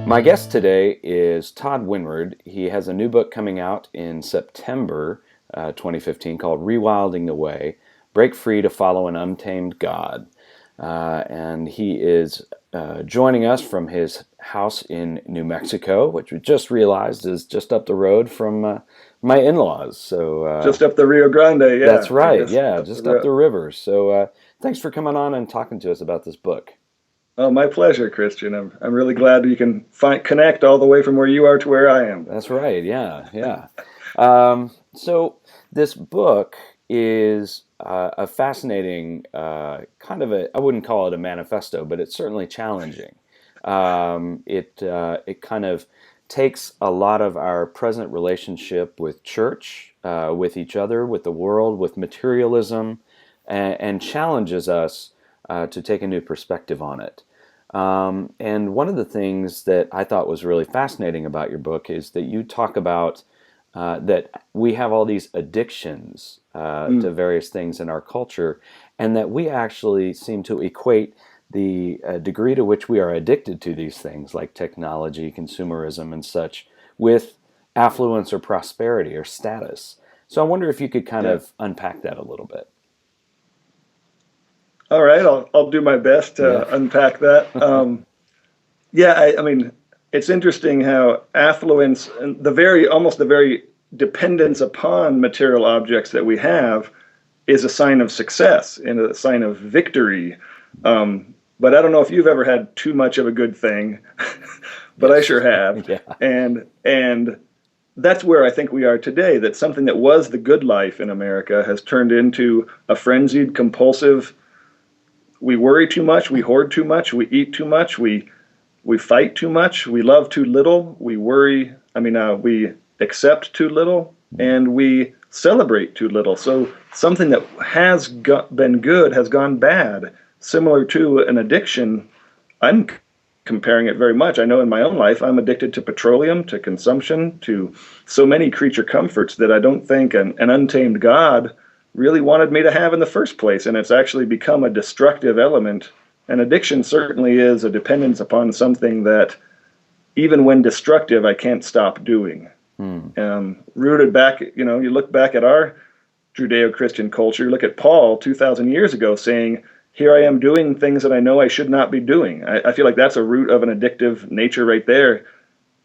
My guest today is Todd Wynward. He has a new book coming out in September 2015 called Rewilding the Way, Break Free to Follow an Untamed God. And he is joining us from his house in New Mexico, which we just realized is just up the road from my in-laws. So just up the Rio Grande, that's yeah. right, Just yeah, up the just up road. the river. So thanks for coming on and talking to us about this book. Oh, my pleasure, Christian. I'm really glad you can connect all the way from where you are to where I am. That's right. Yeah, yeah. So this book is a fascinating kind of I wouldn't call it a manifesto, but it's certainly challenging. It kind of takes a lot of our present relationship with church, with each other, with the world, with materialism, and challenges us to take a new perspective on it. And one of the things that I thought was really fascinating about your book is that you talk about that we have all these addictions to various things in our culture, and that we actually seem to equate the degree to which we are addicted to these things, like technology, consumerism, and such, with affluence or prosperity or status. So I wonder if you could kind Yeah. of unpack that a little bit. All right, I'll do my best Yeah. to unpack that. Yeah, I mean, it's interesting how affluence and almost the very dependence upon material objects that we have is a sign of success and a sign of victory. But I don't know if you've ever had too much of a good thing, but I sure Yes. have. Yeah. And that's where I think we are today. That something that was the good life in America has turned into a frenzied, compulsive. We worry too much, we hoard too much, we eat too much, we fight too much, we love too little, we accept too little, and we celebrate too little. So something that been good has gone bad, similar to an addiction. I'm comparing it very much. I know in my own life, I'm addicted to petroleum, to consumption, to so many creature comforts that I don't think an untamed God really wanted me to have in the first place. And it's actually become a destructive element. And addiction certainly is a dependence upon something that, even when destructive, I can't stop doing. Hmm. Rooted back, you look back at our Judeo-Christian culture, you look at Paul 2,000 years ago saying, here I am doing things that I know I should not be doing. I feel like that's a root of an addictive nature right there.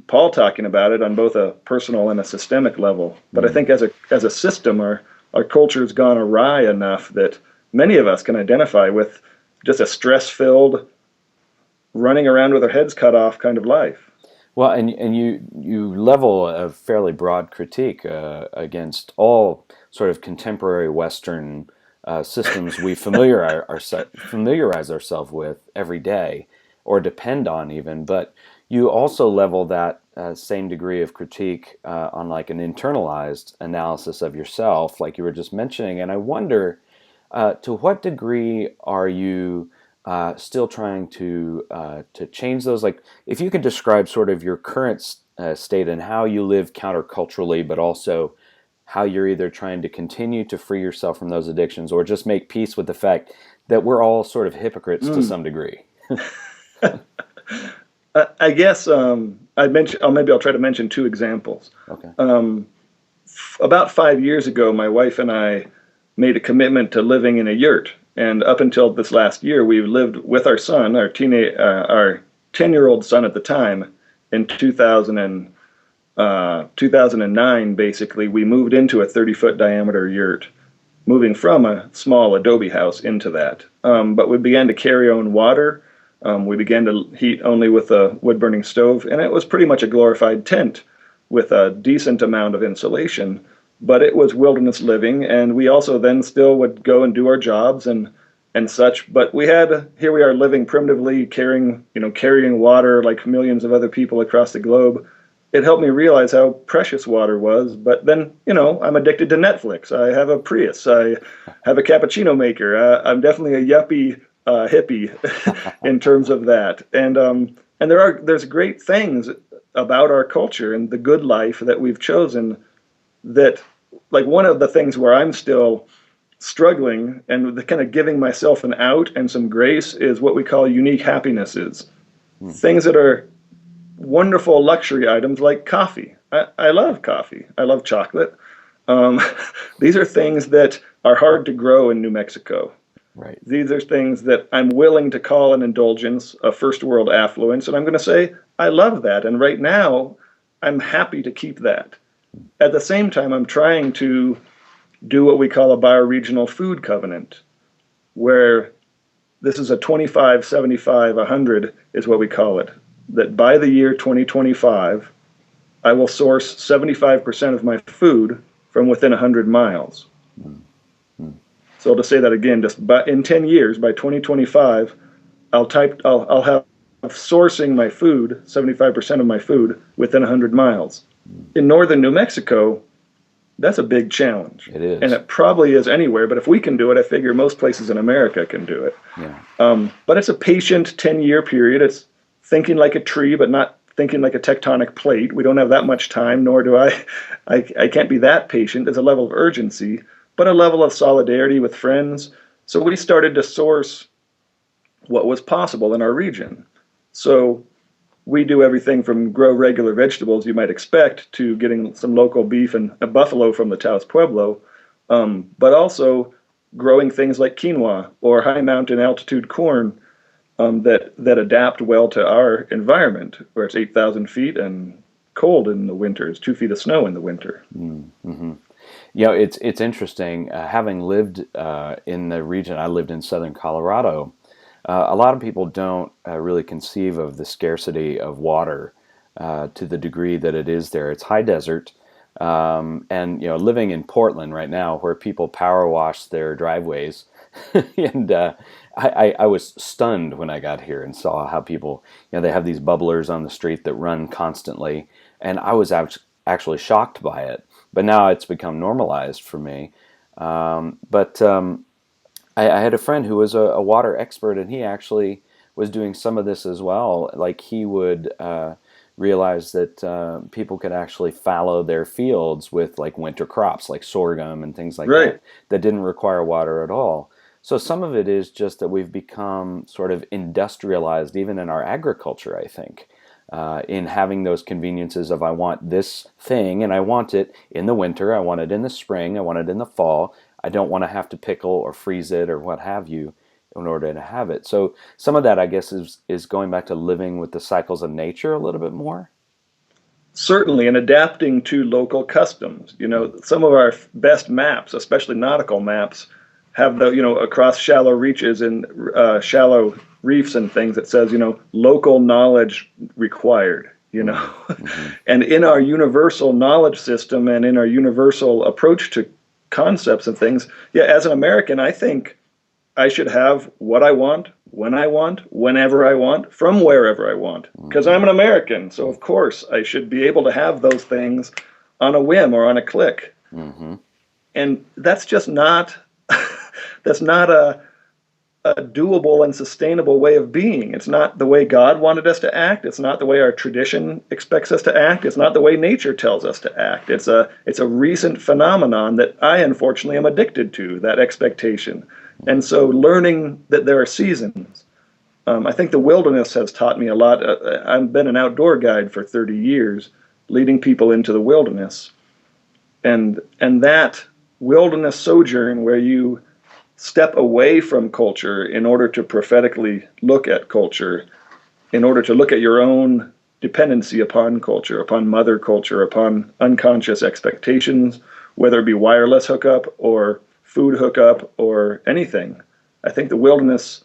Paul talking about it on both a personal and a systemic level. But I think as a system, our culture's gone awry enough that many of us can identify with just a stress-filled, running around with our heads cut off kind of life. Well, and you level a fairly broad critique against all sort of contemporary Western systems we familiarize ourselves with every day, or depend on even. But you also level that same degree of critique on like an internalized analysis of yourself, like you were just mentioning. And I wonder, to what degree are you still trying to change those? Like, if you could describe sort of your current state and how you live counterculturally, but also how you're either trying to continue to free yourself from those addictions or just make peace with the fact that we're all sort of hypocrites to some degree. I guess maybe I'll try to mention two examples. Okay. About 5 years ago, my wife and I made a commitment to living in a yurt. And up until this last year, we've lived with our son, our 10-year-old son at the time, in 2009, basically. We moved into a 30-foot diameter yurt, moving from a small adobe house into that. But we began to carry our own water. We began to heat only with a wood-burning stove, and it was pretty much a glorified tent with a decent amount of insulation. But it was wilderness living, and we also then still would go and do our jobs and such. But here we are living primitively, carrying water like millions of other people across the globe. It helped me realize how precious water was. But then, I'm addicted to Netflix. I have a Prius. I have a cappuccino maker. I'm definitely a yuppie hippie in terms of that. And there's great things about our culture and the good life that we've chosen. That, like, one of the things where I'm still struggling and the kind of giving myself an out and some grace is what we call unique happinesses. Things that are wonderful luxury items like coffee. I love coffee. I love chocolate. Um, these are things that are hard to grow in New Mexico. Right. These are things that I'm willing to call an indulgence, a first world affluence, and I'm going to say, I love that. And right now, I'm happy to keep that. At the same time, I'm trying to do what we call a bioregional food covenant, where this is a 25, 75, 100 is what we call it. That by the year 2025, I will source 75% of my food from within 100 miles. Mm-hmm. So to say that again, just in 10 years, by 2025, I'll have sourcing my food, 75% of my food, within 100 miles. In northern New Mexico, that's a big challenge. It is. And it probably is anywhere, but if we can do it, I figure most places in America can do it. Yeah. But it's a patient 10-year period. It's thinking like a tree, but not thinking like a tectonic plate. We don't have that much time, nor do I can't be that patient. There's a level of urgency, but a level of solidarity with friends. So we started to source what was possible in our region. So we do everything from grow regular vegetables you might expect to getting some local beef and a buffalo from the Taos Pueblo, but also growing things like quinoa or high mountain altitude corn that adapt well to our environment, where it's 8,000 feet and cold in the winter. It's 2 feet of snow in the winter. Mm-hmm. You know, it's interesting. Having lived in the region, I lived in southern Colorado. A lot of people don't really conceive of the scarcity of water to the degree that it is there. It's high desert, and you know, living in Portland right now, where people power wash their driveways, and I was stunned when I got here and saw how people, you know, they have these bubblers on the street that run constantly, and I was actually shocked by it. But now it's become normalized for me. I had a friend who was a water expert, and he actually was doing some of this as well. Like he would realize that people could actually fallow their fields with like winter crops, like sorghum and things like Right. that didn't require water at all. So some of it is just that we've become sort of industrialized, even in our agriculture, I think. In having those conveniences of I want this thing and I want it in the winter, I want it in the spring, I want it in the fall. I don't want to have to pickle or freeze it or what have you in order to have it. So some of that, I guess, is going back to living with the cycles of nature a little bit more. Certainly, and adapting to local customs. You know, some of our best maps, especially nautical maps, have the, you know, across shallow reaches and shallow reefs and things that says, you know, local knowledge required, you know. Mm-hmm. And in our universal knowledge system and in our universal approach to concepts and things, yeah, as an American, I think I should have what I want, when I want, whenever I want, from wherever I want, because I'm an American. So of course I should be able to have those things on a whim or on a click. Mm-hmm. And that's just not that's not a doable and sustainable way of being. It's not the way God wanted us to act. It's not the way our tradition expects us to act. It's not the way nature tells us to act. It's a recent phenomenon that I unfortunately am addicted to, that expectation. And so learning that there are seasons. I think the wilderness has taught me a lot. I've been an outdoor guide for 30 years, leading people into the wilderness. And that wilderness sojourn where you step away from culture in order to prophetically look at culture, in order to look at your own dependency upon culture, upon mother culture, upon unconscious expectations, whether it be wireless hookup or food hookup or anything. I think the wilderness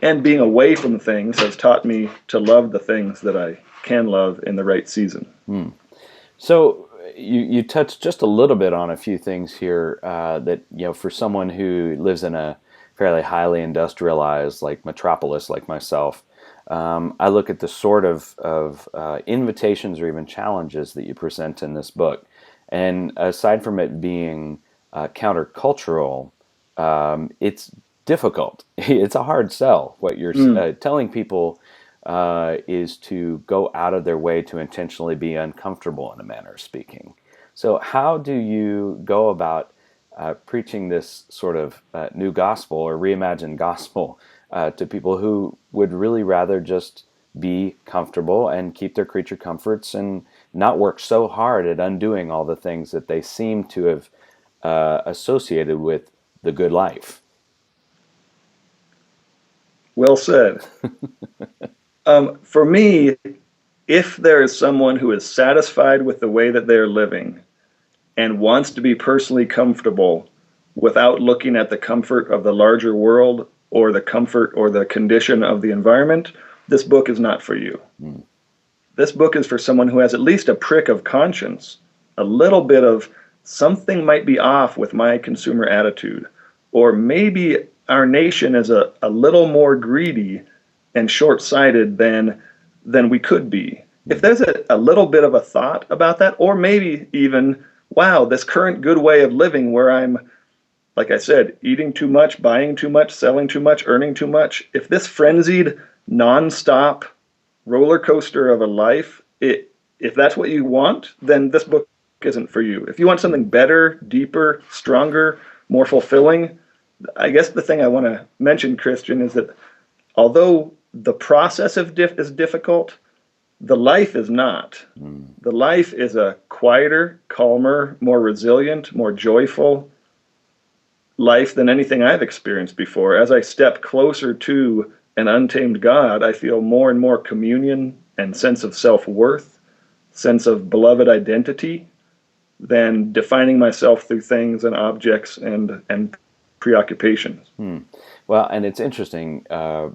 and being away from things has taught me to love the things that I can love in the right season. So you touched just a little bit on a few things here that, you know, for someone who lives in a fairly highly industrialized like metropolis like myself, I look at the sort of invitations or even challenges that you present in this book. And aside from it being countercultural, it's difficult. It's a hard sell. What you're telling people is to go out of their way to intentionally be uncomfortable, in a manner of speaking. So how do you go about preaching this sort of new gospel or reimagined gospel to people who would really rather just be comfortable and keep their creature comforts and not work so hard at undoing all the things that they seem to have associated with the good life. Well said. For me, if there is someone who is satisfied with the way that they're living and wants to be personally comfortable without looking at the comfort of the larger world or the comfort or the condition of the environment, this book is not for you. Mm. This book is for someone who has at least a prick of conscience, a little bit of something might be off with my consumer attitude, or maybe our nation is a little more greedy and short-sighted than we could be. If there's a little bit of a thought about that, or maybe even, wow, this current good way of living where I'm, like I said, eating too much, buying too much, selling too much, earning too much, if this frenzied, nonstop roller coaster of a life, if that's what you want, then this book isn't for you. If you want something better, deeper, stronger, more fulfilling, I guess the thing I want to mention, Christian, is that although the process is difficult, the life is not. Mm. The life is a quieter, calmer, more resilient, more joyful life than anything I've experienced before. As I step closer to an untamed God, I feel more and more communion and sense of self-worth, sense of beloved identity, than defining myself through things and objects and preoccupations. Hmm. Well, and it's interesting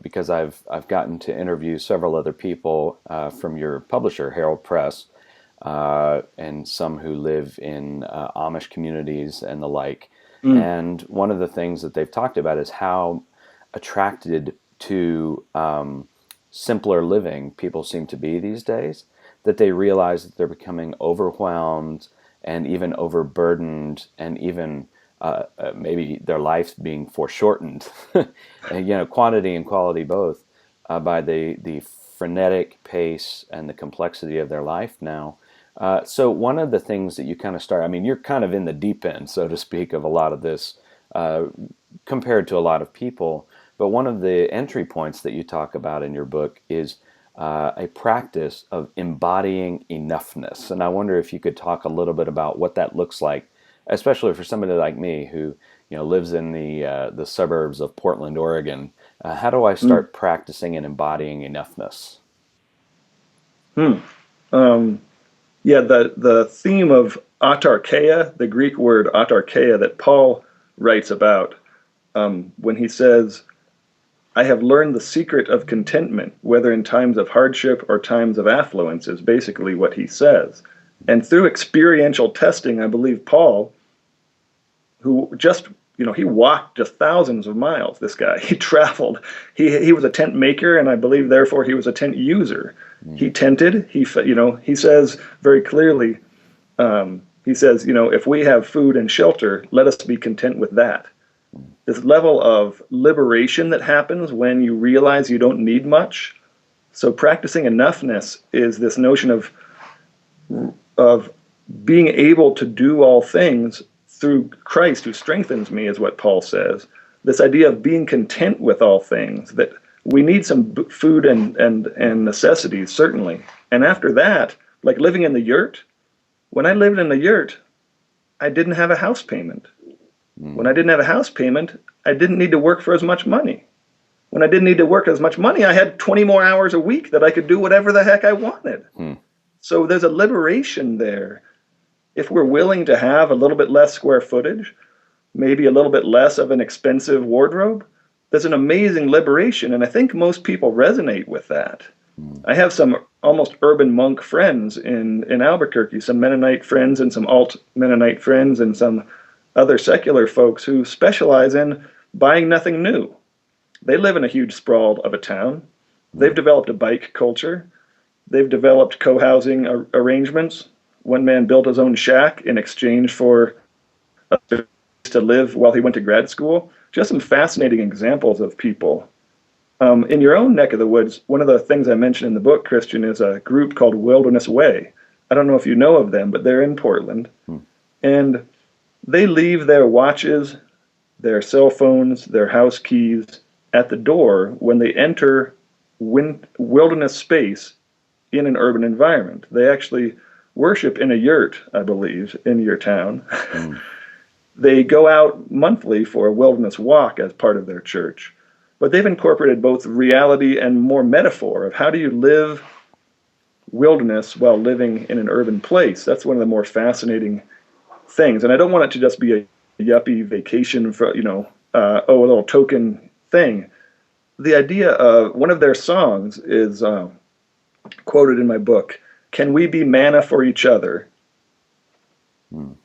because I've gotten to interview several other people from your publisher, Herald Press, and some who live in Amish communities and the like. Mm. And one of the things that they've talked about is how attracted to simpler living people seem to be these days, that they realize that they're becoming overwhelmed and even overburdened, and even maybe their lives being foreshortened, quantity and quality both, by the frenetic pace and the complexity of their life now. So one of the things that you kind of start, I mean, you're kind of in the deep end, so to speak, of a lot of this compared to a lot of people. But one of the entry points that you talk about in your book is a practice of embodying enoughness. And I wonder if you could talk a little bit about what that looks like, especially for somebody like me who lives in the suburbs of Portland, Oregon. How do I start practicing and embodying enoughness? Yeah, the theme of autarkeia, the Greek word autarkeia that Paul writes about when he says, I have learned the secret of contentment, whether in times of hardship or times of affluence, is basically what he says. And through experiential testing, I believe Paul, who just, he walked just thousands of miles, this guy. He traveled. He was a tent maker, and I believe, therefore, he was a tent user. Mm. He tented. He says very clearly, if we have food and shelter, let us be content with that. This level of liberation that happens when you realize you don't need much. So practicing enoughness is this notion of being able to do all things through Christ who strengthens me, is what Paul says. This idea of being content with all things, that we need some food and necessities, certainly. And after that, like living in the yurt, when I lived in the yurt, I didn't have a house payment. When I didn't have a house payment, I didn't need to work for as much money. When I didn't need to work as much money, I had 20 more hours a week that I could do whatever the heck I wanted. So there's a liberation there. If we're willing to have a little bit less square footage, maybe a little bit less of an expensive wardrobe, there's an amazing liberation. And I think most people resonate with that. I have some almost urban monk friends in Albuquerque, some Mennonite friends and some alt Mennonite friends and some other secular folks who specialize in buying nothing new. They live in a huge sprawl of a town. They've developed a bike culture. They've developed co-housing arrangements. One man built his own shack in exchange for a space to live while he went to grad school. Just some fascinating examples of people. In your own neck of the woods, one of the things I mentioned in the book, Christian, is a group called Wilderness Way. I don't know if you know of them, but they're in Portland. And they leave their watches, their cell phones, their house keys at the door when they enter wilderness space in an urban environment. They actually worship in a yurt, I believe, in your town. Mm. They go out monthly for a wilderness walk as part of their church. But they've incorporated both reality and more metaphor of how do you live wilderness while living in an urban place. That's one of the more fascinating things. And I don't want it to just be a yuppie vacation for, a little token thing. The idea of one of their songs is quoted in my book, "Can we be manna for each other?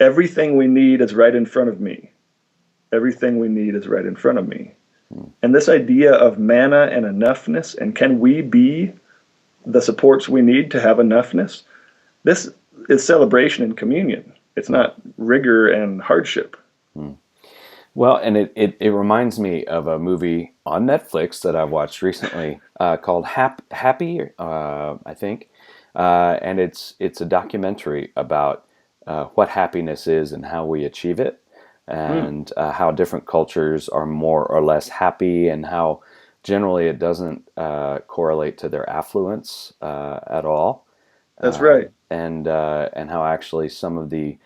Everything we need is right in front of me. Everything we need is right in front of me." And this idea of manna and enoughness, and can we be the supports we need to have enoughness? This is celebration and communion. It's not rigor and hardship. Well, and it reminds me of a movie on Netflix that I watched recently called Happy, I think, and it's a documentary about what happiness is and how we achieve it, and how different cultures are more or less happy, and how generally it doesn't correlate to their affluence at all. That's right. And how actually some of the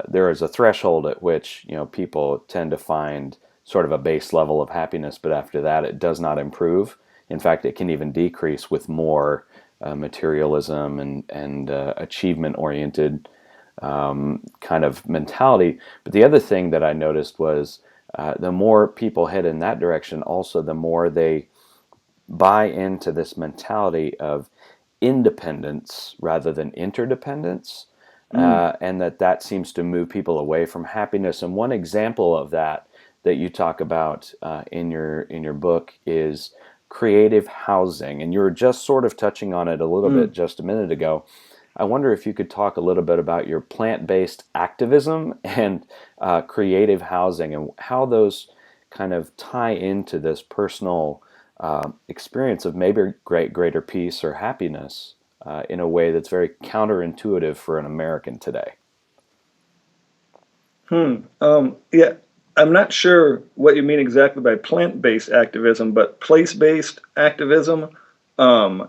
there is a threshold at which people tend to find sort of a base level of happiness, but after that it does not improve. In fact, it can even decrease with more materialism and achievement oriented kind of mentality. But the other thing that I noticed was the more people head in that direction, also the more they buy into this mentality of independence rather than interdependence, and that seems to move people away from happiness. And one example of that you talk about in your book is creative housing, and you were just sort of touching on it a little bit just a minute ago. I wonder if you could talk a little bit about your plant-based activism and creative housing, and how those kind of tie into this personal experience of maybe greater peace or happiness in a way that's very counterintuitive for an American today. Yeah, I'm not sure what you mean exactly by plant-based activism, but place-based activism, and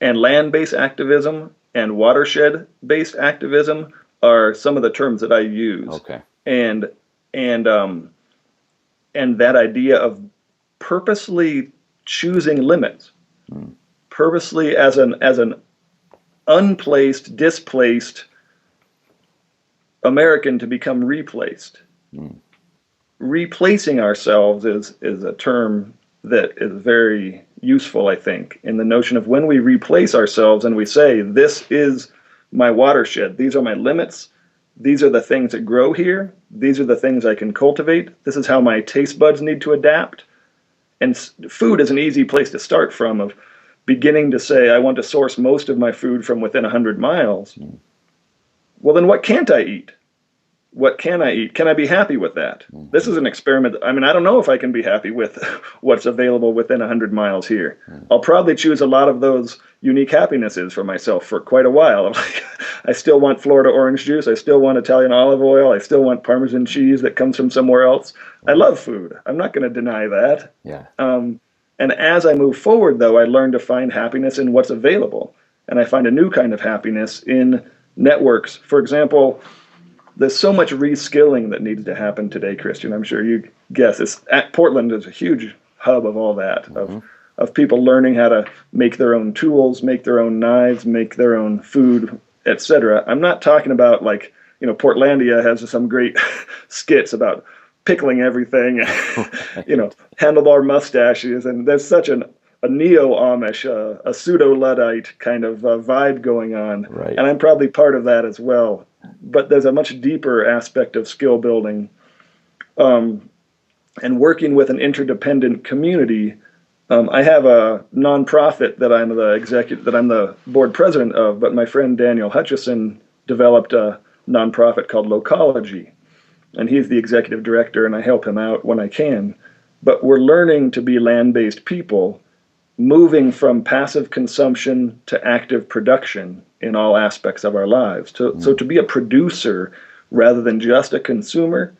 land-based activism, and watershed-based activism are some of the terms that I use. Okay. And that idea of purposely choosing limits, purposely as an unplaced, displaced American to become replaced. Replacing ourselves is a term that is very useful, I think, in the notion of when we replace ourselves and we say, this is my watershed, these are my limits, these are the things that grow here, these are the things I can cultivate, this is how my taste buds need to adapt. And food is an easy place to start from, of beginning to say, I want to source most of my food from within 100 miles. Well, then what can't I eat? What can I eat? Can I be happy with that? This is an experiment. I mean, I don't know if I can be happy with what's available within 100 miles here. I'll probably choose a lot of those unique happinesses for myself for quite a while. I still want Florida orange juice. I still want Italian olive oil. I still want Parmesan cheese that comes from somewhere else. I love food. I'm not going to deny that. Yeah. And as I move forward, though, I learn to find happiness in what's available. And I find a new kind of happiness in networks. For example, there's so much reskilling that needs to happen today, Christian. I'm sure you guess this. Portland is a huge hub of all that, of people learning how to make their own tools, make their own knives, make their own food, etc. I'm not talking about Portlandia has some great skits about pickling everything, handlebar mustaches, and there's such a neo-Amish, a pseudo-Luddite kind of vibe going on. Right. And I'm probably part of that as well. But there's a much deeper aspect of skill building, and working with an interdependent community. I have a nonprofit that I'm the board president of, but my friend Daniel Hutchison developed a nonprofit called Locology, and he's the executive director, and I help him out when I can. But we're learning to be land-based people, moving from passive consumption to active production in all aspects of our lives. So to be a producer rather than just a consumer,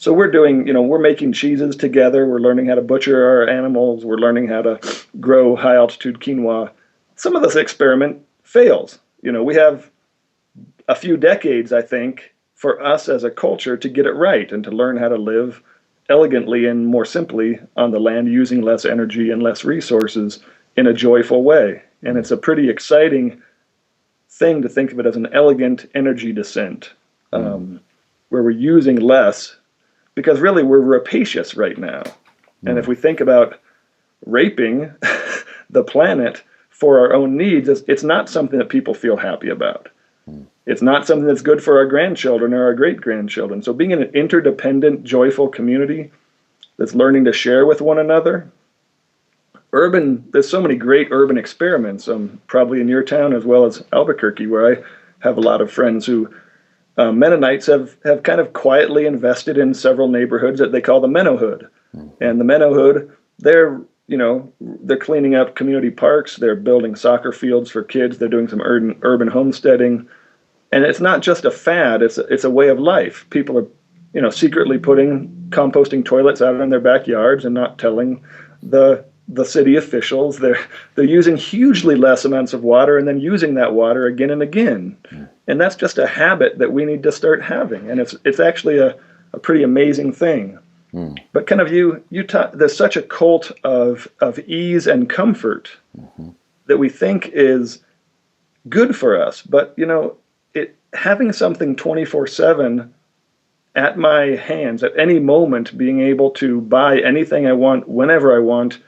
So we're doing, we're making cheeses together. We're learning how to butcher our animals. We're learning how to grow high altitude quinoa. Some of this experiment fails. We have a few decades, I think, for us as a culture to get it right and to learn how to live elegantly and more simply on the land using less energy and less resources in a joyful way. And it's a pretty exciting thing to think of it as an elegant energy descent, where we're using less, because really we're rapacious right now. And if we think about raping the planet for our own needs, it's not something that people feel happy about. It's not something that's good for our grandchildren or our great-grandchildren. So being in an interdependent, joyful community that's learning to share with one another, there's so many great urban experiments, probably in your town as well as Albuquerque, where I have a lot of friends who, Mennonites have kind of quietly invested in several neighborhoods that they call the Mennohood. And the Mennohood, they're cleaning up community parks, they're building soccer fields for kids, they're doing some urban homesteading. And it's not just a fad, it's a way of life. People are, secretly putting composting toilets out in their backyards and not telling the city officials. They're using hugely less amounts of water and then using that water again and again. And that's just a habit that we need to start having. And it's actually a pretty amazing thing. But kind of there's such a cult of ease and comfort that we think is good for us. But, having something 24/7 at my hands at any moment, being able to buy anything I want, whenever I want,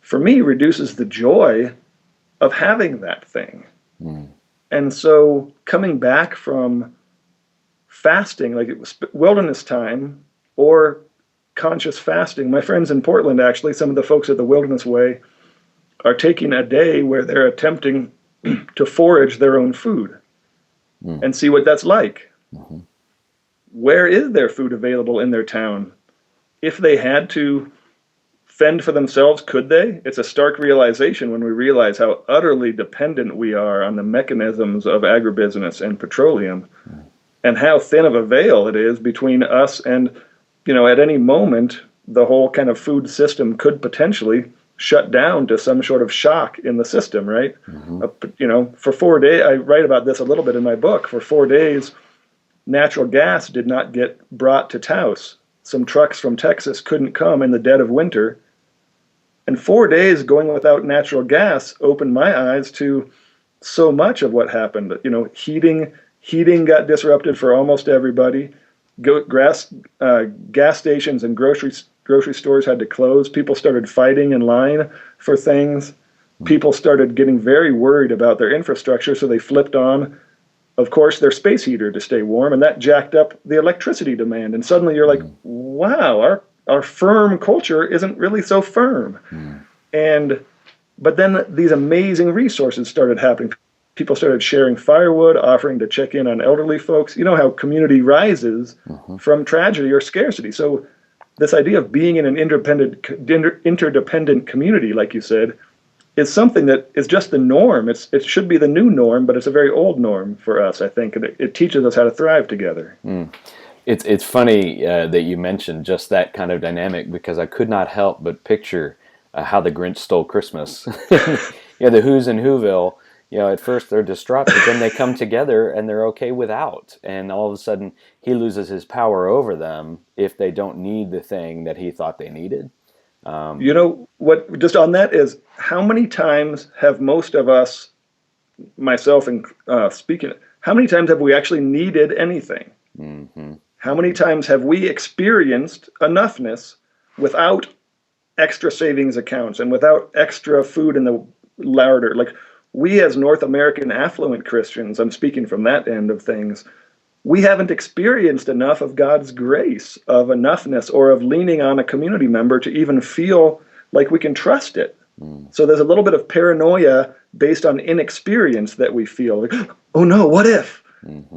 for me reduces the joy of having that thing. And so coming back from fasting, like it was wilderness time or conscious fasting, my friends in Portland, actually, some of the folks at the Wilderness Way are taking a day where they're attempting to forage their own food and see what that's like. Where is there food available in their town? If they had to fend for themselves, could they? It's a stark realization when we realize how utterly dependent we are on the mechanisms of agribusiness and petroleum, and how thin of a veil it is between us and, at any moment, the whole kind of food system could potentially shut down to some sort of shock in the system, right? For 4 days, I write about this a little bit in my book, for 4 days, natural gas did not get brought to Taos. Some trucks from Texas couldn't come in the dead of winter. And 4 days going without natural gas opened my eyes to so much of what happened. Heating got disrupted for almost everybody. Gas stations and grocery stores had to close. People started fighting in line for things. People started getting very worried about their infrastructure, so they flipped on, of course, their space heater to stay warm, and that jacked up the electricity demand. And suddenly you're like, wow, our firm culture isn't really so firm. But then these amazing resources started happening. People started sharing firewood, offering to check in on elderly folks. You know how community rises from tragedy or scarcity. So this idea of being in an interdependent community, like you said, is something that is just the norm. It should be the new norm, but it's a very old norm for us, I think, and it teaches us how to thrive together. It's funny that you mentioned just that kind of dynamic, because I could not help but picture how the Grinch stole Christmas. The Who's in Whoville, at first they're distraught, but then they come together and they're okay without. And all of a sudden he loses his power over them if they don't need the thing that he thought they needed. What just on that is, how many times have most of us, myself and speaking, how many times have we actually needed anything? How many times have we experienced enoughness without extra savings accounts and without extra food in the larder? Like, we as North American affluent Christians, I'm speaking from that end of things, we haven't experienced enough of God's grace, of enoughness, or of leaning on a community member to even feel like we can trust it. So there's a little bit of paranoia based on inexperience that we feel like, oh no, what if?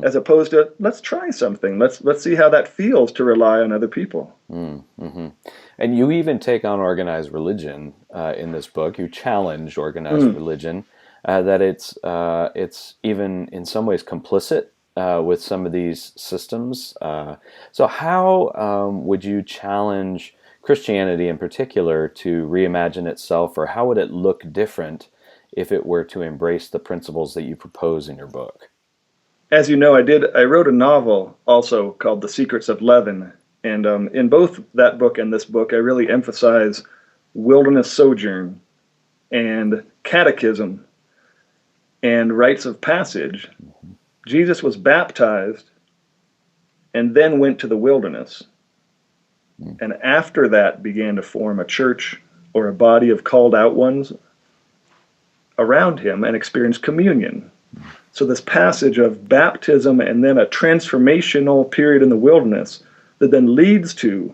As opposed to, let's try something. Let's see how that feels to rely on other people. And you even take on organized religion in this book. You challenge organized religion, that it's even in some ways complicit with some of these systems. So how would you challenge Christianity in particular to reimagine itself, or how would it look different if it were to embrace the principles that you propose in your book? As you know, I wrote a novel also called The Secrets of Leaven. And in both that book and this book, I really emphasize wilderness sojourn and catechism and rites of passage. Jesus was baptized and then went to the wilderness. And after that began to form a church or a body of called out ones around him and experience communion. So this passage of baptism and then a transformational period in the wilderness that then leads to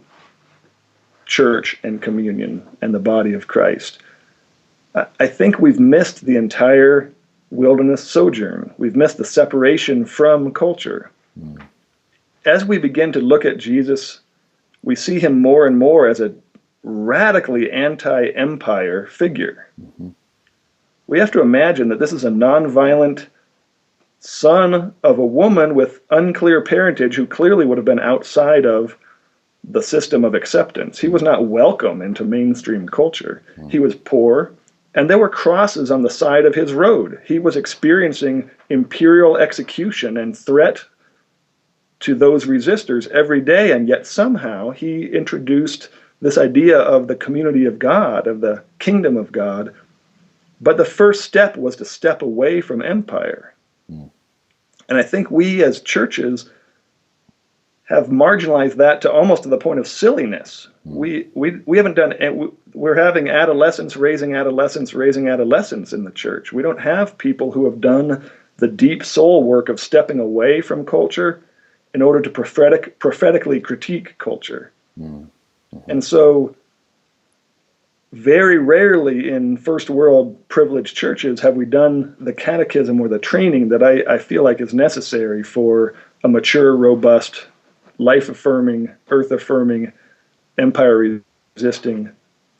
church and communion and the body of Christ. I think we've missed the entire wilderness sojourn. We've missed the separation from culture. As we begin to look at Jesus, we see him more and more as a radically anti-empire figure. We have to imagine that this is a nonviolent son of a woman with unclear parentage who clearly would have been outside of the system of acceptance. He was not welcome into mainstream culture. He was poor, and there were crosses on the side of his road. He was experiencing imperial execution and threat to those resistors every day, and yet somehow he introduced this idea of the community of God, of the kingdom of God. But the first step was to step away from empire. And I think we as churches have marginalized that to almost to the point of silliness. We haven't done, we're having adolescents raising adolescents in the church. We don't have people who have done the deep soul work of stepping away from culture in order to prophetically critique culture. And so very rarely in first world privileged churches have we done the catechism or the training that I feel like is necessary for a mature, robust, life-affirming, earth-affirming, empire-resisting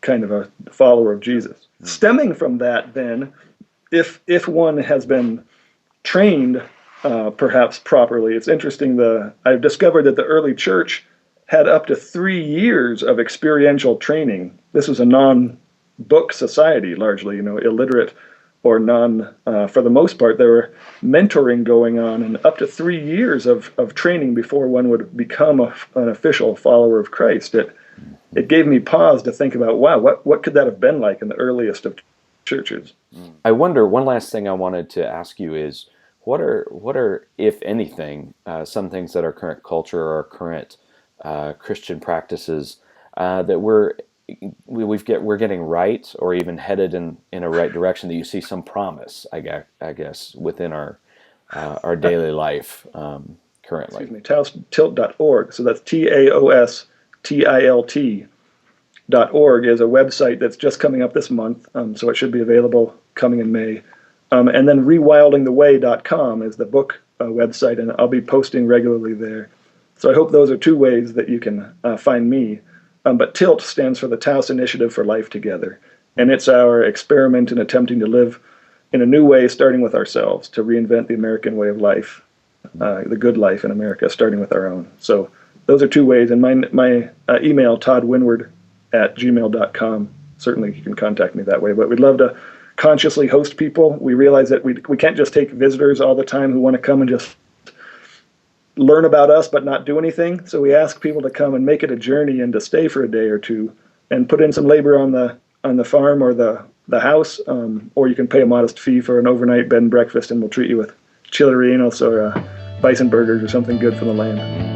kind of a follower of Jesus. Stemming from that, then, if one has been trained perhaps properly, it's interesting, I've discovered that the early church had up to 3 years of experiential training. This was a non-book society, largely, illiterate or for the most part, there were mentoring going on, and up to 3 years of training before one would become an official follower of Christ. It gave me pause to think about, wow, what could that have been like in the earliest of churches? I wonder, one last thing I wanted to ask you is, what are, if anything, some things that our current culture or our current Christian practices that we're getting right, or even headed in a right direction, that you see some promise, I guess within our daily life currently? Excuse me, taostilt.org. So that's TAOSTILT.org is a website that's just coming up this month, so it should be available coming in May. And then rewildingtheway.com is the book website, and I'll be posting regularly there. So I hope those are two ways that you can find me. But TILT stands for the Taos Initiative for Life Together. And it's our experiment in attempting to live in a new way, starting with ourselves, to reinvent the American way of life, the good life in America, starting with our own. So those are two ways. And my email, toddwynward@gmail.com, certainly you can contact me that way. But we'd love to consciously host people. We realize that we can't just take visitors all the time who want to come and just learn about us but not do anything. So we ask people to come and make it a journey and to stay for a day or two and put in some labor on the farm or the house, or you can pay a modest fee for an overnight bed and breakfast, and we'll treat you with chili rellenos or bison burgers or something good from the land.